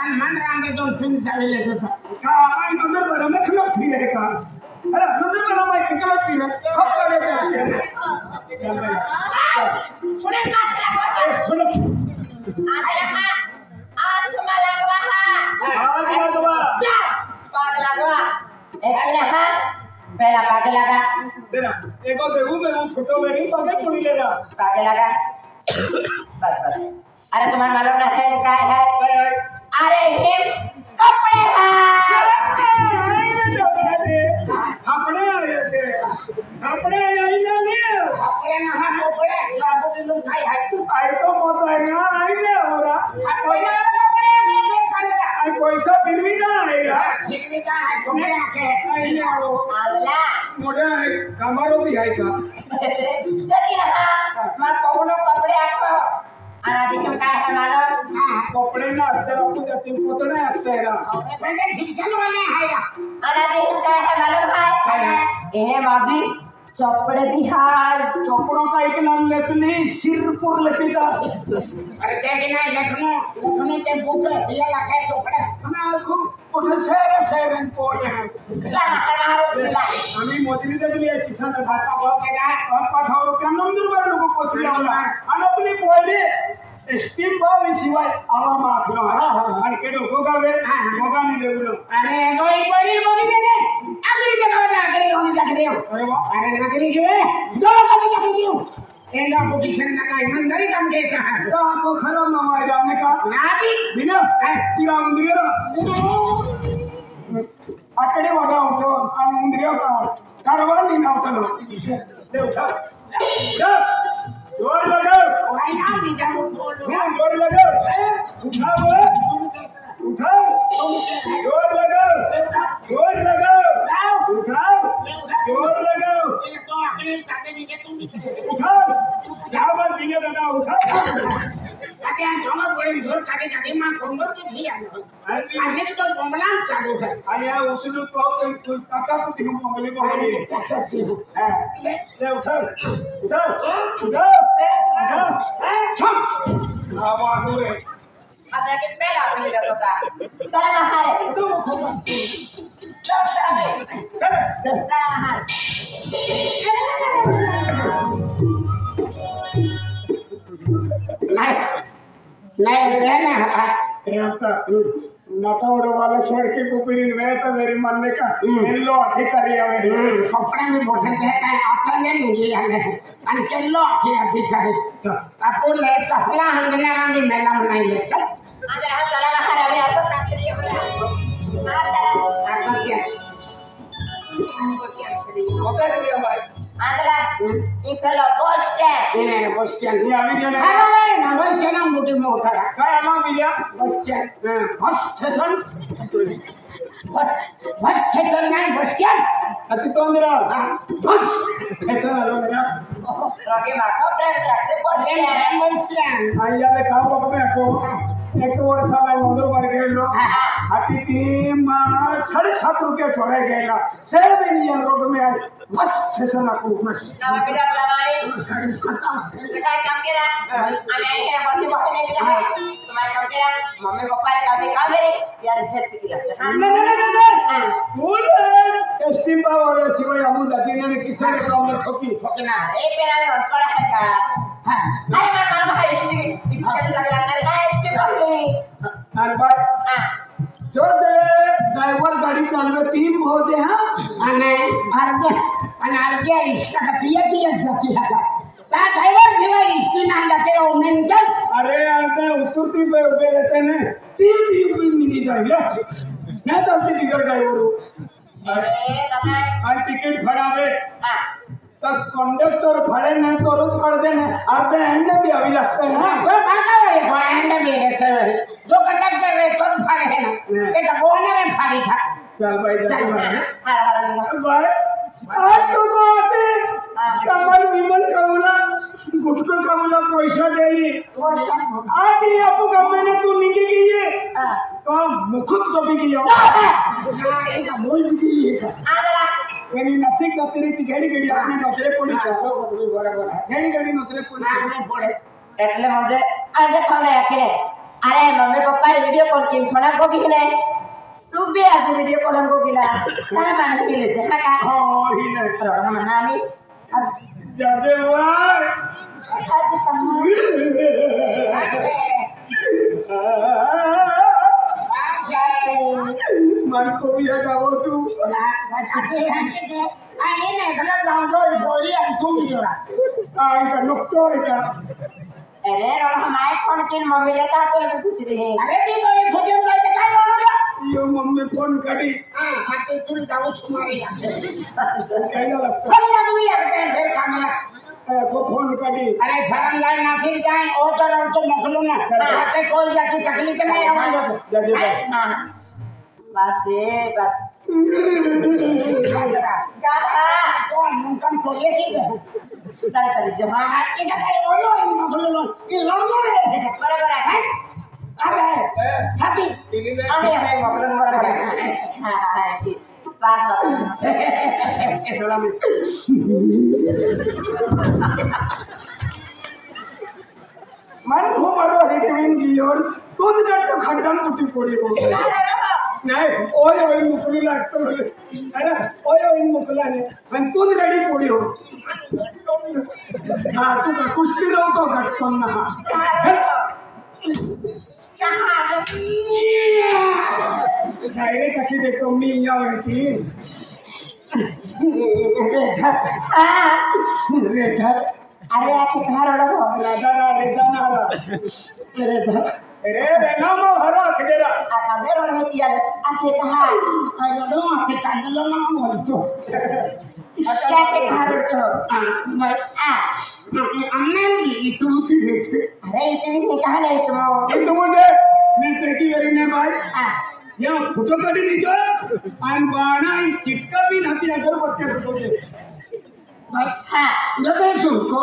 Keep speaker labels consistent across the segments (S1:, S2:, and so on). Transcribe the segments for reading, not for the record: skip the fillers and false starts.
S1: पण मन रांगे तो फिर चाले तो
S2: का आई नंबर पर मैं खलो फिरे का अरे नंबर पर मैं खलो फिरे कब करे थे चल भाई
S1: पुणे का
S2: सुनो
S1: आज मला लगवा पाग लगवा एक लगा पहला पाग लगा
S2: तेरा एको देखूं मैं वो फोटो में नहीं पागे पुड़ी ले रहा
S1: पाग लगा बस अरे तुम्हारा मालूम ना है क्या है अरे ये कपड़े
S2: अपने आए थे अपने आई ना नहीं
S1: कपड़े ना है कपड़े लागू बिल्लू खाई है
S2: आई तो मत आई ना आई ना हो रहा आई पैसा फिर भी ना आएगा
S1: फिर भी क्या है कपड़े आके
S2: आई ना वो
S1: अल्लाह
S2: मोटा कमरो भी है का
S1: जल्दी ना मैं पहुनो कपड़े आको अनाजी तुम काय है मालूम
S2: कपड़े ना अंदर आपको जाती कोतड़े आते हैं
S1: पहले शिक्षण वाले आएगा अनाजी तुम काय है मालूम है ये बाजी चौपड़े बिहार
S2: चौपड़ों का एक नाम लेते नहीं सिरपुर लेते था
S1: अरे क्या कि ना लखनऊ के बुक दिया लगा चौपड़े
S2: मैं खूब उठे शहर में पोले हैं
S1: ला मारो ला
S2: हमें मोदी दे दिए किसान का
S1: हो गया
S2: और पाठाओ के नंबर पर लोगों को छिया होला अनपली पोले स्टीम बावी शिवाय आवा माखलो आणि के डोको गावे गोगा नहीं देवलो
S1: अरे नोई बड़ी बगी देने अगली जगह में अगली होने लग गए
S2: अरे वाह
S1: अरे नगरी जो है दो कभी लग दियो एंड पोजीशन लगा ईमानदारी काम देता है
S2: तो आपको खरा मामा है आपने कहा
S1: नादी
S2: बिना तिरा उंदरिया आकडे वगा होतो आणि उंदरिया का कारवा नहीं ना होतो ले उठा जोर लगाओ
S1: भाई ना भी जाओ
S2: जोर लगाओ उठा बोले उठाओ जोर लगाओ उठाओ जोर लगाओ
S1: ये तो अगले चाहते नहीं कि तुम भी
S2: उठाओ साहब बिना दादा उठाओ
S1: आते हैं जमा बड़े जोर काटे जाते मां कोंगर की थी आने तो बमलान चालू है
S2: आणि या उचलू तो काका को दिखो मंगली बहरी हां ले उठाओ छम आवाज रे
S1: आता के पहला अपनी जातो का चला बाहर
S2: तू खोबा
S1: चला बाहर नहीं रहना है
S2: ये आता नटावड़ वाला छोड़ के कुपरी में तो मेरी मन का एल्लो अधिकारी आवे
S1: कपड़ा में बोतल कहता है आता ये नहीं है अन केल्लो आके अधिकारी आपको ले चपला हंगना रंग मेला मनाई ले चल अरे हां चला बाहर अभी आपको कासरी हो गया हां चला आपको क्या
S2: होता है क्या भाई
S1: आंधरा ये पहला बस स्टैंड ये बस स्टैंड
S2: ये अभी जो
S1: हां भाई ना बस स्टैंड हम मोटी में उतरा
S2: काय आला मिल्या
S1: bus stand
S2: bus station
S1: bus station नहीं बस स्टैंड
S2: अति तो मेरा बस स्टेशन आलो मेरा
S1: आगे माखो फ्रेंड्स ऐसे बस स्टैंड
S2: आई याले काम लोग में को एक वर्ष में मंदिर पर गए लो अति 7.5 रुपये थोड़े गए ना फिर भी नहीं रोड में आए बस स्टेशन आपको बस
S1: ना बेटा लवाई 7.5 बेटा काम केरा आने के बस में बैठने के लिए तुम्हारा काम केरा मम्मी पापा रे काम मेरे यार घर पे किया
S2: नहीं फुल टेस्टिंग पावर है सिवाय हम दादी ने किसी ने प्रॉब्लम ठोकी
S1: ठोकना ए पेरा ने पड़ा है का अरे मन भाई इसलिए इसके लग रहा है इसके बारे
S2: और बात जो ड्राइवर गाड़ी चलवे 3 होते हैं
S1: अने अर्गे इसका कतिया जाती है ता ड्राइवर जीवा इसकी ना जाते हो मेंटल
S2: अरे अंते उतरती पे उबे रहते ने 3 भी मिनी जाएंगे मैं तो असली टिकट ड्राइवर
S1: अरे दादा
S2: और टिकट फड़ावे
S1: हां
S2: तो कंडक्टर फड़े नहीं तो रुक पड़ देने अर्धे एंड भी अभी लगते हैं
S1: तो बाका है तो एंड में रहते हैं जो कंडक्टर है तो फड़े है ना ये तो बोलने में फड़ी था
S2: चल भाई जा
S1: हां
S2: भाई आज तो को आते कमल विमल कमला गुटको कमला पैसा देली आज ये आपको गमे ने तू निके की ये तो मुखुत तो भी किया
S1: हां ये बोल दी आला
S2: यानी नसीब का तेरी गेड़ी गेड़ी अपने नजरे पड़ी
S1: तो बरोबर
S2: गेड़ी गेड़ी नजरे पड़ी
S1: आपने पड़े એટલે મજે આજે ફોન આયા કે
S3: अरे मम्मी पप्पा वीडियो कॉल की मला को किले तू भी आज वीडियो कॉल को किला काय मान किले जे का
S2: हो ही नाही
S3: रोड मनानी
S2: जादे वाय
S3: आज तम्मा
S2: मन को भी हटाओ तू आई का नुक्तो है का
S3: अरे रोड हमारे फोन किन मम्मी लेता तो कुछ रहे
S2: यो मम्मी फोन करी कहना लगता को फोन करी
S1: अरे शरण लाइन नासिर जाए ऑर्डर और तो मोकलो ना आते कोई जाती तकलीफ नहीं आवाज
S2: जादे भाई
S3: ना बस ये बस गाता
S1: कौन मुंकन कोले की
S3: चल चल जमा
S1: आके जाए बोलो मोकलो ये लोगों रे
S3: बराबर है
S1: आ गए हाथी
S2: इन्हीं ने
S3: अरे हमें मगरन बराबर है हां हां ठीक बात
S2: थोड़ा में मन खूब बड़ो है टीम की और तू तो जट खड्डा टूटी पड़ी हो नहीं ओए ओए मुकली लागतो अरे ओए ओए मुकला ने आणि तू रेडी पडी हो हा तू का कुस्ती रवतो घटतो ना डायरेक्ट आखी देखो मी या होती
S3: अरे आके घर वाला
S2: दादा रे दानारा अरे रे नामो हरा खडेरा
S3: आका मेरे वाला में यार आके कहा
S1: लो आके कांडलो ना बोलतो
S3: क्या के घर तो मैं
S1: अम्मे भी तू थी बेचे
S3: अरे इतनी नहीं कहा नहीं तुम
S2: एक तो मुझे मैं तेरी वेरी ने भाई या फोटो काढी नीजो आणि बाणा चिटका भी नाती अगर बच्चे फोटो दे
S3: हां
S1: जो के तुमको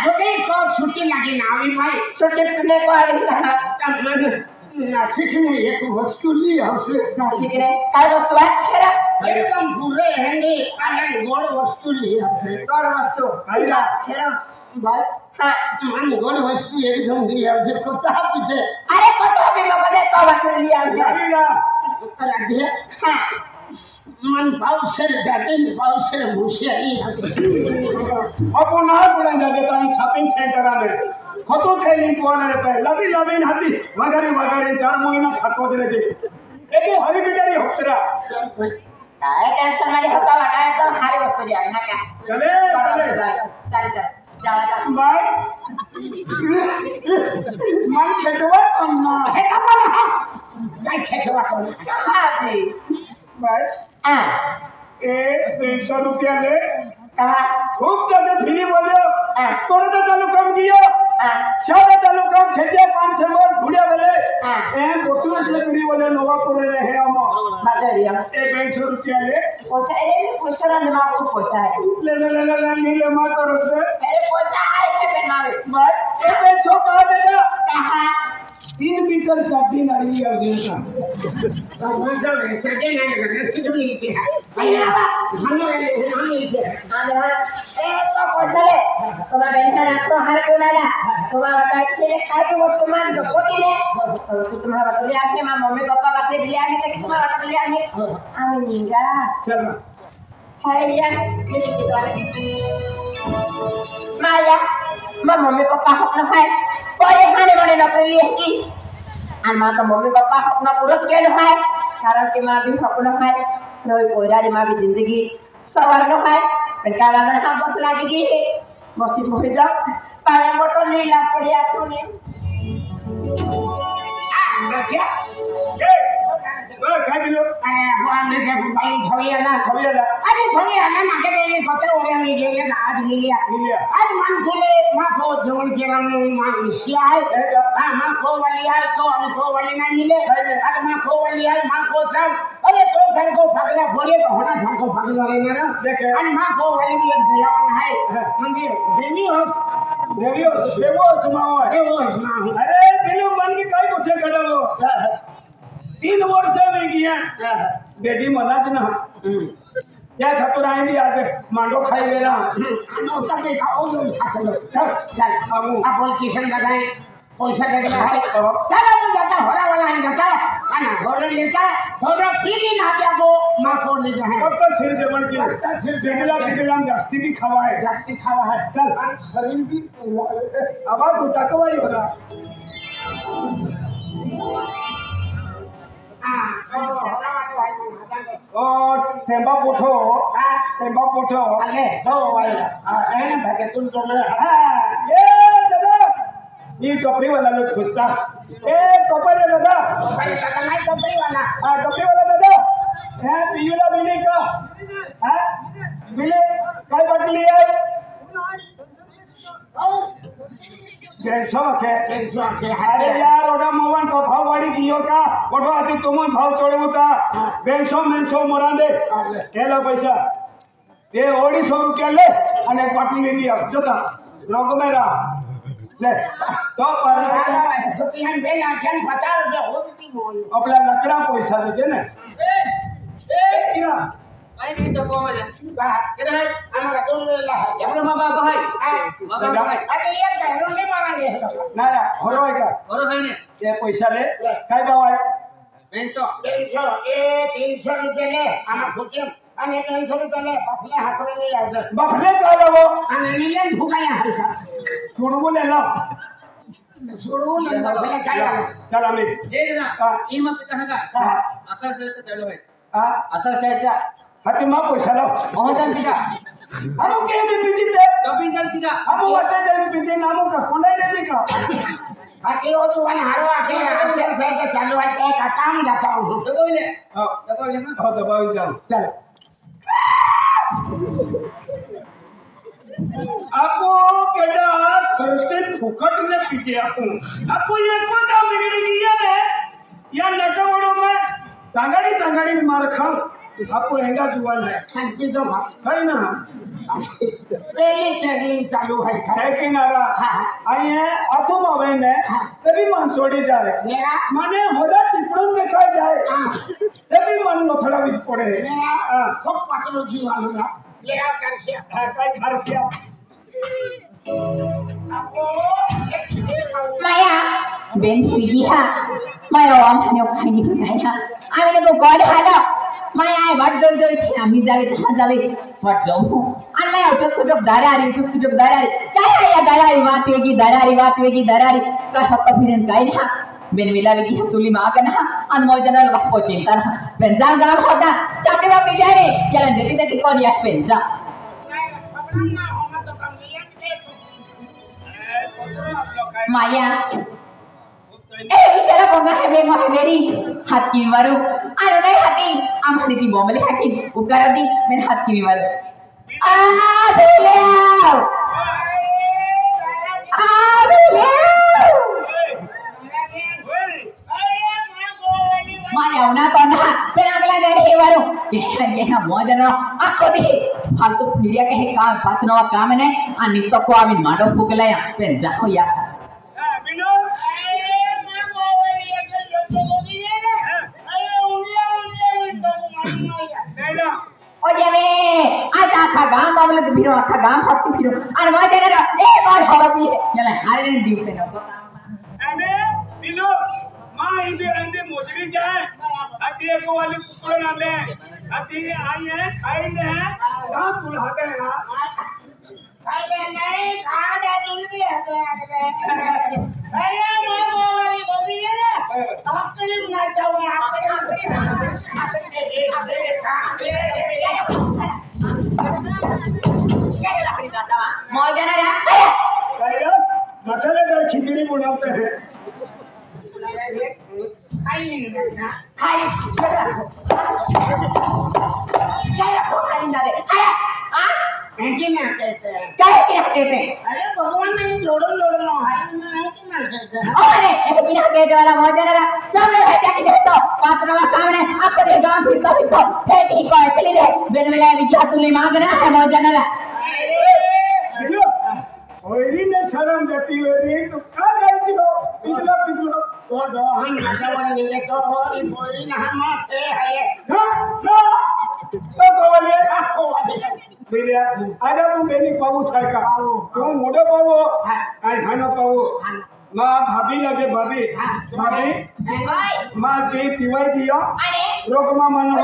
S1: जो के को छुट्टी लगी ना अभी भाई
S3: छोटे पिल्ले को आ गई
S1: नासिक में एक वस्तु ली हमसे
S3: नासिक रे काय वस्तु है तेरा
S1: एकदम पूरे हैंगे अलग गोड़ वस्तु ली हमसे
S3: कौन वस्तु
S2: आईला
S3: तेरा
S1: भाई
S3: हां
S1: मन गोड़ वस्तु एकदम ली हमसे कुत्ता पीछे
S3: अरे कतो भी लोग ने तो वस्तु लिया
S2: जागीला
S1: राधे
S3: हां
S1: मन पावसर जाते पावसर मुशियाई
S2: अपो ना पड़ा जाते ताई शॉपिंग सेंटर में खतो खेली कोण रहता है लबी लबी हाथी वगैरह वगैरह 4 महीना खतो दे रहे एके हरी बिटारी होतरा
S3: काय टेंशन वाली होता वाटा एकदम हारी वस्तु दिया ना क्या
S2: चले चले
S3: चल चल जा जा
S2: बाय
S1: मन खेटवा करना है कब ना काय खेटवा करना
S3: हां जी
S2: बाय
S3: हां
S2: ए 300 रुपया ले
S3: कहा
S2: खूब ज्यादा फ्री बोलो
S3: हां
S2: तोड़ तो चालू कम किया
S3: हां
S2: शायद चालू कम खेतिया 500 और घुड़िया बोले
S3: हां
S2: ए बोतल से फ्री बोले नवा पुरे रहे हम
S3: बाजरिया
S2: ए 200 रुपया ले
S3: पैसा अरे पैसा ना दिमाग को पैसा है
S2: ले नीले मां करो से
S3: अरे पैसा है पे पेन मारे
S2: बाय ए 200 का देगा
S3: कहा
S2: 3 मीटर चड्डी नारी आ गया
S1: तो मतलब ऐसे के नहीं करने से जो मिलती है
S3: भैया
S1: हम मिलते हैं
S3: हां ए तो पैसा ले तुम्हारा बहन आपको हर क्यों ना ला तुम्हारा बता के ले खाए तो वस्तु मान दो कोटी ले तुम्हारा बता ले आके मां मम्मी पापा बात ले लिया नहीं तो तुम्हारा बता ले आगे आमीगा
S2: चल
S3: हाय यार मेरे की तो माया मां मम्मी पापा अपना है परे खाने बड़े नौकरी लिए की और मां तो मम्मी पापा अपना पूरा गेल है कारण कि मां भी अपना है रोई कोइरारी मां भी जिंदगी सवार न है बेटा वाला हम बस लागेगी बस भोई जा पाए मोटो नहीं ला पड़िया तूने
S1: देखिए
S2: ए ओ खा दिलो
S1: अरे भगवान ने जब भाई धोया ना अरे धोया ना ना के लिए पता हो रहा नहीं ये आज ले लिया आज मन खोले मां को जोड़ के रंग मां इसिया है हां मां को वाली है तो हम को वाली ना मिले आज मां को वाली है मां को सब अरे तो सर को पगला बोले तो होना सर को पगला रहना ना
S2: देखे
S1: आज मां को वाली भी एक दयावान है मंदिर देवी हो
S2: सुनाओ
S1: सुना
S2: अरे बिनु मन की काई कोठे खड़ावो 3 वर्ष में गया बेटी मलाज ना या खातर आई भी आज मांडो खाई लेना
S1: खाना उसका देखा और नहीं खा चलो
S2: चल
S1: चल अब बोल किशन लगाए पैसा दे देना है चलो मैं जाता होरा वाला है जाता खाना होरा लेता होरा पीली ना क्या वो मां को ले जाए
S2: कब तक सिर जमन की बिगला जास्ती भी खावा है चल
S1: शरीर भी
S2: अब तू तकवाई होगा और टेम्बा पोठो
S1: अरे तो वाला ना भागे तुम तो ले
S2: ये दादा ये टोपरी वाला लोग खुशता ए टोपरी दादा
S1: भाई का नहीं टोपरी वाला
S2: हां टोपरी वाला दादा है पियुला मिले का हां मिले काय बाटली है कैसो के अरे यार ओडा मोवन को भाव वाड़ी दियो का ओडो आती तुमन भाव चोड़बुता बेंसो मोरा दे केला पैसा ये 250 रुपया ले અને બાટલી दिया જોતા રોગ મેરા ले तो पर
S1: सुतियान बेला जन पता जो होती मोन
S2: अपना लकड़ा पैसा दे छे ने किना
S4: अरे मी तो को मजा
S1: बा
S4: केना है
S1: हमारा तो ला है
S4: अपने मां बाप को है मां बाप है
S1: अरे ये घरों नहीं मारेंगे
S2: ना ना होरो है का
S4: और है ने
S2: ये पैसा ले काय बावा
S4: 300
S1: 300 रुपये ले हम खुशियम અને 300 રૂપિયા લે બફલે હાથમાં લઈ આવજે
S2: बफले का लावो
S1: અને નીલેન ભૂગાયા હલકા
S2: छुड़बो ले लो
S1: છોડવું ને બફલે ચાલ્યા
S2: चल अमित
S4: देख ना ई मत कहां का असर से तो चलो है
S2: हां
S4: असर से क्या
S2: हाथी मा पैसा लो
S4: मोहन किदा
S2: हम के भी बिजी थे
S4: शॉपिंग कर किदा
S2: हम वाटे जाई बिजी नामो का कोने दे का
S1: बाकी वो तो वन हारो आके अंदर से के चालू है के का काम जाता हूं
S4: दबो ले
S2: हां
S4: दबो ले ना
S2: हां दबाई जाओ
S1: चल
S2: आपो केडा खर्चे फुकट ने पीछे आपो ये कोता बिगड़ी गई है या नटो बड़ो में तांगाड़ी मार खा आपको एंगा जुवान है
S1: शांति तो
S2: है ना
S1: पहले ट्रेनिंग चालू है
S2: है कि नारा आई है अथो मावे ने तभी मन छोड़ी जाए
S1: मेरा
S2: माने होदा टिपड़न देखा जाए तभी मन नो थोड़ा भी पड़े
S1: मेरा खूब पतलो जीवन है लेगा कर से
S2: काय Kharsia
S3: Maya, Ben Fidiha, Maya on your kind of Maya. I will go God hello. Maya, what do you think? I'm Hazali, what do you? And my took sort of Darari, took sort of Darari. Darari, Watwegi, Darari, got up in and guide her. Ben Villaviki, Suli Magana, and more general Wapochita. When Zanga Hoda, something of the Jari, challenging the Kikonia Penza. Maya. Saya bangga hebe mahberi hati baru. Anu nai hati, am hati di bawah balik hati. Ukarati men hati baru. Aduh. Maya una tanda, penagla dari baru. Kena modern. Aku di फालतू फिरिया कहे काम पाचनवा काम ने आणि तो को आम्ही माडो फुगला या पण जाओ या
S2: बिनो नेरा
S3: ओ जेवे आता आखा गाम बाबले तो फिरो आखा गाम फटू फिरो आणि माझे ना ए बार हरपी चला हारे ने जीव पे नको
S2: अरे बिनो मां इबे अंदे मोजरी जाए अति एको वाली कुकड़ ना दे अति आई है खाई ने कहां तुलाते हैं
S1: अरे नहीं खा दे तुम भी आते अरे मैं वाली बोली है ना आखिरी ना जाओ
S3: मौजा ना रे
S2: काय मसालेदार खिचड़ी बनाते हैं
S1: खाई
S3: खाई चला खाई ना रे अरे हां
S1: नहीं ना कहते हैं
S3: काय के कहते हैं
S1: अरे भगवान ने लोड़ो नो हाई में नहीं कि ना कहते हैं
S3: अरे एक बिना कहते वाला मौजा ना सब लोग है क्या कि देखो पात्रवा काम ने आपको दे गांव फिर तो खेती को ऐसे दे बिन मिला विचार तुले मांगना है मौजा ना
S2: बिनो ओरी ने शर्म जाती है तो का जाती हो पिछला
S1: तो दो हम नजर ले तो और बोली ना हम थे है
S2: ना तो कोवले बिलिया आजा तू बेनी पाऊ सारखा तू मोडो पाऊ आई हानो पाऊ माँ भाभी लगे भाभी भाभी माँ दे पीवाई दिया रोग मा मन